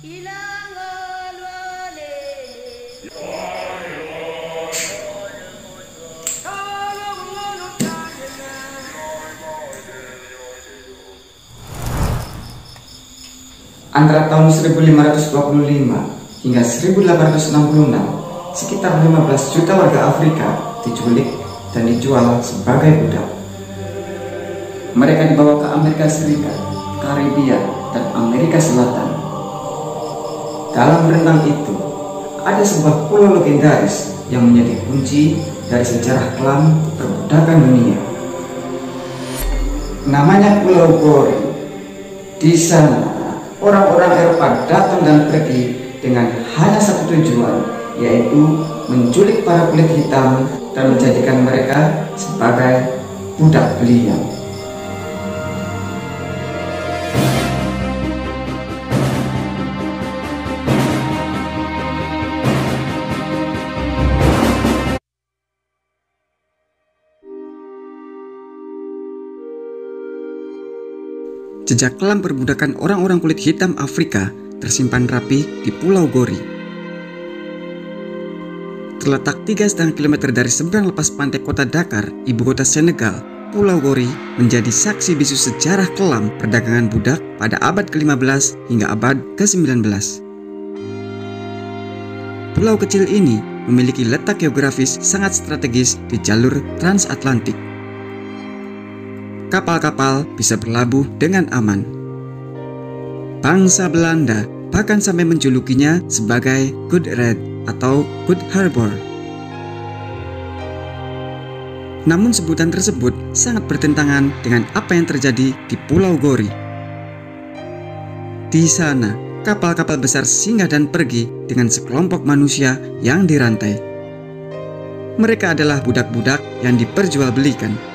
Antara tahun 1525 hingga 1866, sekitar 15 juta warga Afrika diculik dan dijual sebagai budak. Mereka dibawa ke Amerika Serikat, Karibia, dan Amerika Selatan. Dalam rentang itu, ada sebuah pulau legendaris yang menjadi kunci dari sejarah kelam perbudakan dunia. Namanya Pulau Gori. Di sana, orang-orang Eropa datang dan pergi dengan hanya satu tujuan, yaitu menculik para kulit hitam dan menjadikan mereka sebagai budak beliau. Jejak kelam perbudakan orang-orang kulit hitam Afrika tersimpan rapi di Pulau Gori. Terletak 3,5 km dari seberang lepas pantai kota Dakar, ibu kota Senegal, Pulau Gori menjadi saksi bisu sejarah kelam perdagangan budak pada abad ke-15 hingga abad ke-19. Pulau kecil ini memiliki letak geografis sangat strategis di jalur transatlantik. Kapal-kapal bisa berlabuh dengan aman. Bangsa Belanda bahkan sampai menjulukinya sebagai Good Red atau Good Harbor. Namun sebutan tersebut sangat bertentangan dengan apa yang terjadi di Pulau Gori. Di sana, kapal-kapal besar singgah dan pergi dengan sekelompok manusia yang dirantai. Mereka adalah budak-budak yang diperjualbelikan.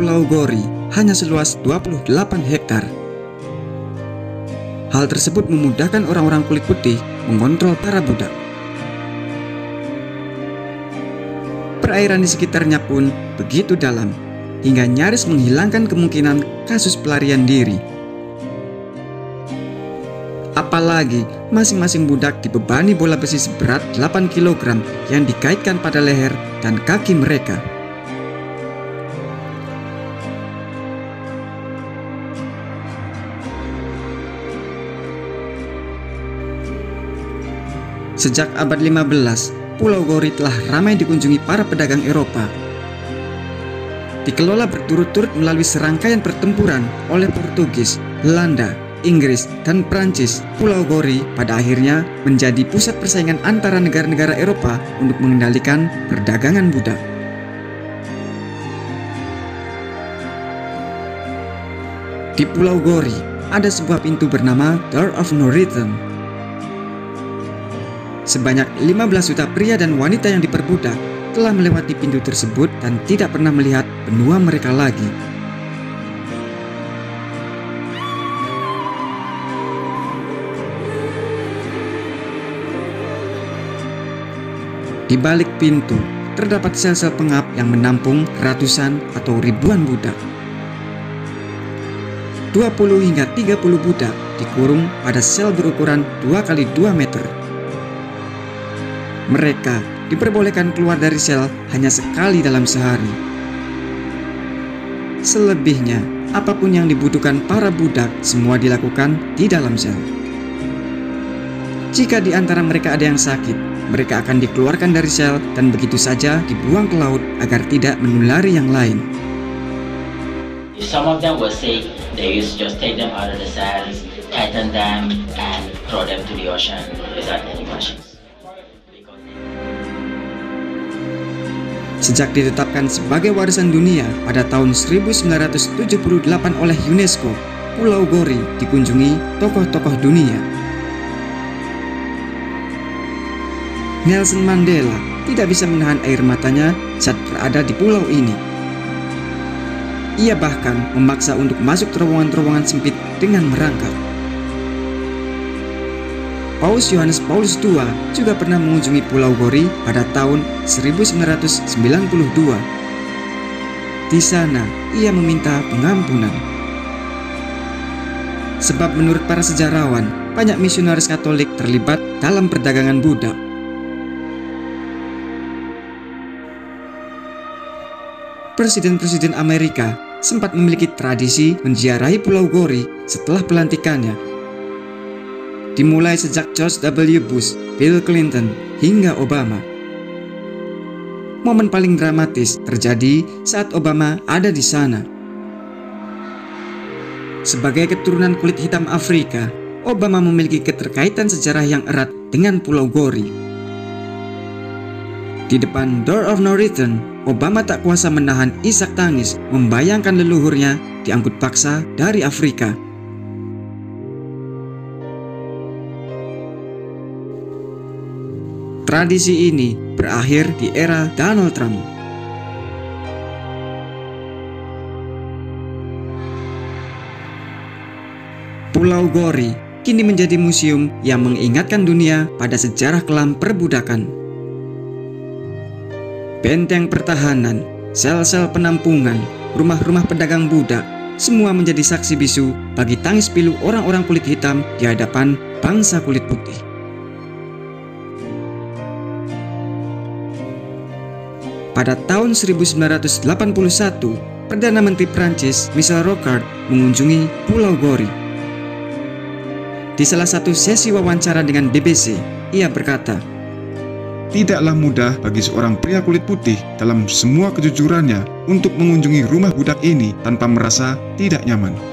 Pulau Gori hanya seluas 28 hektar. Hal tersebut memudahkan orang-orang kulit putih mengontrol para budak. Perairan di sekitarnya pun begitu dalam, hingga nyaris menghilangkan kemungkinan kasus pelarian diri. Apalagi masing-masing budak dibebani bola besi seberat 8 kg yang dikaitkan pada leher dan kaki mereka. Sejak abad 15, Pulau Gori telah ramai dikunjungi para pedagang Eropa. Dikelola berturut-turut melalui serangkaian pertempuran oleh Portugis, Belanda, Inggris, dan Prancis, Pulau Gori pada akhirnya menjadi pusat persaingan antara negara-negara Eropa untuk mengendalikan perdagangan budak. Di Pulau Gori, ada sebuah pintu bernama Door of No Return. Sebanyak 15 juta pria dan wanita yang diperbudak telah melewati pintu tersebut dan tidak pernah melihat benua mereka lagi. Di balik pintu, terdapat sel-sel pengap yang menampung ratusan atau ribuan budak. 20 hingga 30 budak dikurung pada sel berukuran 2 kali 2 meter. Mereka diperbolehkan keluar dari sel hanya sekali dalam sehari. Selebihnya, apapun yang dibutuhkan para budak semua dilakukan di dalam sel. Jika di antara mereka ada yang sakit, mereka akan dikeluarkan dari sel dan begitu saja dibuang ke laut agar tidak menulari yang lain. If some of them were sick, they used to just take them out of the cells, tighten them, and throw them to the ocean without any machines. Sejak ditetapkan sebagai warisan dunia pada tahun 1978 oleh UNESCO, Pulau Gori dikunjungi tokoh-tokoh dunia. Nelson Mandela tidak bisa menahan air matanya saat berada di pulau ini. Ia bahkan memaksa untuk masuk terowongan-terowongan sempit dengan merangkak. Paus Yohanes Paulus II juga pernah mengunjungi Pulau Gori pada tahun 1992. Di sana, ia meminta pengampunan. Sebab menurut para sejarawan, banyak misionaris Katolik terlibat dalam perdagangan budak. Presiden-presiden Amerika sempat memiliki tradisi menziarahi Pulau Gori setelah pelantikannya. Dimulai sejak George W. Bush, Bill Clinton, hingga Obama. Momen paling dramatis terjadi saat Obama ada di sana. Sebagai keturunan kulit hitam Afrika, Obama memiliki keterkaitan sejarah yang erat dengan Pulau Gori. Di depan Door of No Return, Obama tak kuasa menahan isak tangis membayangkan leluhurnya diangkut paksa dari Afrika. Tradisi ini berakhir di era Donald Trump. Pulau Gori kini menjadi museum yang mengingatkan dunia pada sejarah kelam perbudakan. Benteng pertahanan, sel-sel penampungan, rumah-rumah pedagang budak, semua menjadi saksi bisu bagi tangis pilu orang-orang kulit hitam di hadapan bangsa kulit putih. Pada tahun 1981, Perdana Menteri Prancis Michel Rocard mengunjungi Pulau Gori. Di salah satu sesi wawancara dengan BBC, ia berkata, "Tidaklah mudah bagi seorang pria kulit putih dalam semua kejujurannya untuk mengunjungi rumah budak ini tanpa merasa tidak nyaman.